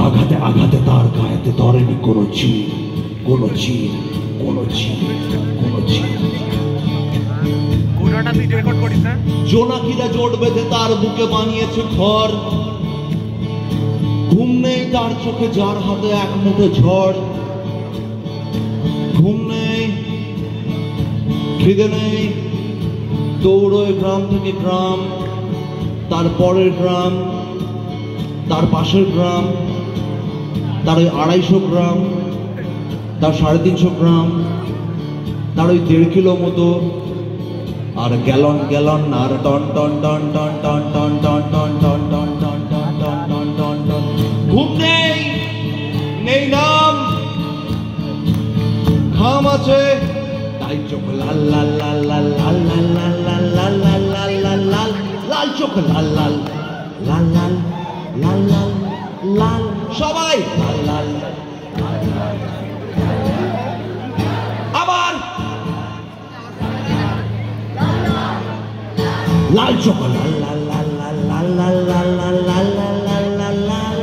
আঘাতে আঘাতে তার গায়েতে ধরেনি কোনো চির, কোনো চির, কোনো চির, কোনো চির। জোনাকিরা জোট বেঁধে তার বুকে বানিয়েছে ঘর। ঘুম নেই তার চোখে, যার হাতে এক মুঠো ঝড়। ঘুম নেই, খিদে নেই, দৌড়োয় গ্রাম থেকে গ্রাম, তার পরের গ্রাম, তার পাশের গ্রাম, তার ওই 250 গ্রাম, তার 350 গ্রাম, তার ওই 1.5 কিলো মতো, আর গ্যালন গ্যালন, আর ton ton ton ton ton ton ton ton ton ton ton ton ton ton ton ton. ঘুম নেই, নেই নাম, ঘাম আছে, তাই চোখ লাল লাল লাল লাল লাল লাল লাল লাল লাল লাল লাল লাল লাল, লাল চোখ লাল লাল লাল লাল লাল লাল লাল, সবাই লাল লাল। আবার লাল চোখ লাল লাল লাল লাল লাল লাল লাল লাল লাল লাল লাল লাল লাল।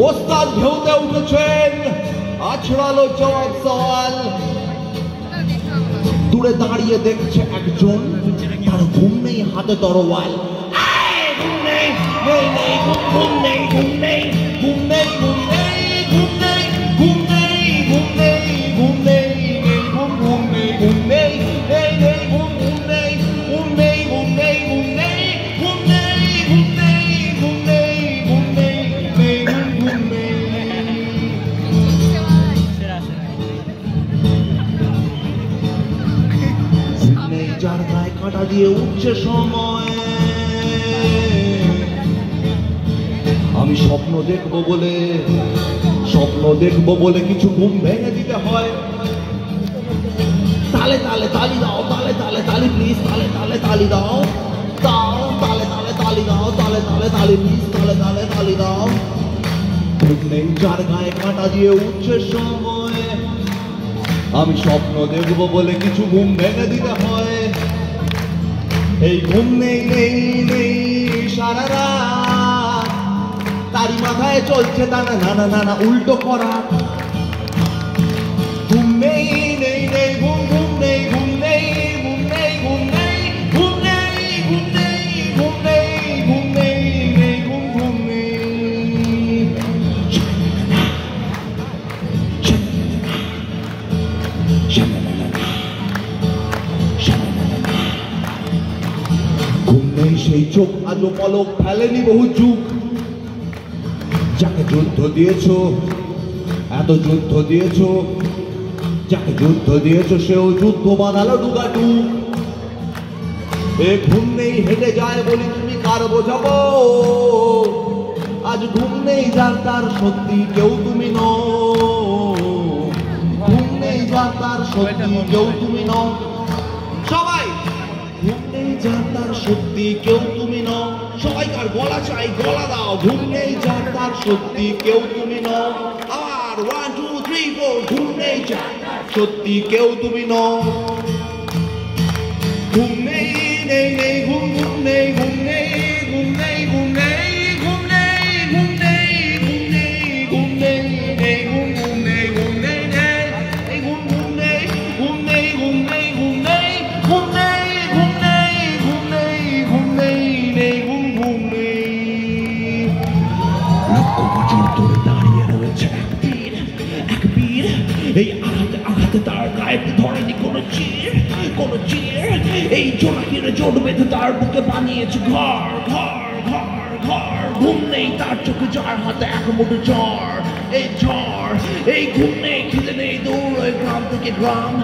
ওস্তাদ ঢেউতে উঠেছেন, আছড়ালো জবাব সওয়াল। দূরে দাঁড়িয়ে দেখছে একজন, তার ঘুম নেই, হাতে তরোয়াল। ঘুম নেই, নেই নেই, ঘুম নেই, ঘুম নেই, ঘুম নেই, ঘুম নেই, ঘুম নেই, ঘুম নেই, ঘুম নেই, ঘুম নেই, ঘুম ঘুম নেই, ঘুম নেই, নেই নেই, ঘুম ঘুম নেই, ঘুম নেই, ঘুম নেই, ঘুম নেই, ঘুম নেই, ঘুম নেই, ঘুম নেই, ঘুম নেই, নেই ঘুম ঘুম নেই। যার গায়ে কাঁটা দিয়ে উঠছে সময়, আমি স্বপ্ন দেখবো বলে, স্বপ্ন দেখবো বলে কিছু ঘুম ভেঙে দিতে হয়। তালে তালে তালি দাও, তালে তালে তালি প্লিজ, তালে তালে তালি দাও, দাও তালে তালে তালি দাও, তালে তালে তালি প্লিজ, তালে তালে তালি দাও। ঠিক নেই যার গায়ে কাঁটা দিয়ে উঠছে সময়, আমি স্বপ্ন দেখবো বলে কিছু ঘুম ভেঙে দিতে হয়। এই ঘুম নেই নেই নেই সারা রাত, তারি মাথায় চলছে টানা নানা নানা উল্টো করা। ঘুম নেই নেই নেই, ঘুম ঘুম নেই, ঘুম নেই, ঘুম নেই, ঘুম নেই, ঘুম নেই, ঘুম নেই, ঘুম নেই, ঘুম নেই, নেই ঘুম ঘুম নেই। ঘুম নেই সেই চোখ আজও পলক ফেলেনি বহু যুগ, যাকে যুদ্ধ দিয়েছো, এত যুদ্ধ দিয়েছো, যাকে যুদ্ধ দিয়েছো সেও যুদ্ধ বানালো ডুগাডুগ। এ ঘুম নেই হেঁটে যায় বলি তুমি কার বোঝাবো, আজ ঘুম নেই যার তার সত্যি কেউ তুমি নও। ঘুম নেই যার তার সত্যি কেউ তুমি নও, সবাই ঘুম নেই যার তার সত্যি কেউ তুমি নও। সবাইকার গলা চাই, গলা দাও। ঘুম নেই যার তার সত্যি কেউ তুমি নও। আর 1 2 3 4, ঘুম নেই যার তার সত্যি কেউ তুমি নও। ঘুম নেই নেই নেই, ঘুম ঘুম নেই, ঘুম নেই, ঘুম নেই, ঘুম নেই, ঘুম নেই, ঘুম নেই, ঘুম নেই, ঘুম নেই, নেই ঘুম ঘুম নেই, ঘুম নেই, নেই এই ঘুম ঘুম নেই, ঘুম নেই, ঘুম নেই, ঘুম নেই, ঘুম নেই, ঘুম নেই, ঘুম নেই, ঘুম নেই, নেই ঘুম ঘুম নেই। লক্ষ বছর ধরে দাঁড়িয়ে রয়েছে এক বীর, এক বীর। এই আঘাতে আঘাতে তার গায়েতে ধরেনি কোনো চির, কোনো চির। এই জোনাকিরা জোট বেঁধে তার বুকে বানিয়েছে ঘর, ঘর, ঘর, ঘর। ঘুম নেই তার চোখে, যার হাতে এক মুঠো ঝড়। এই ঝড়, এই ঘুম নেই, খিদে নেই, দৌড়োয় গ্রাম থেকে গ্রাম।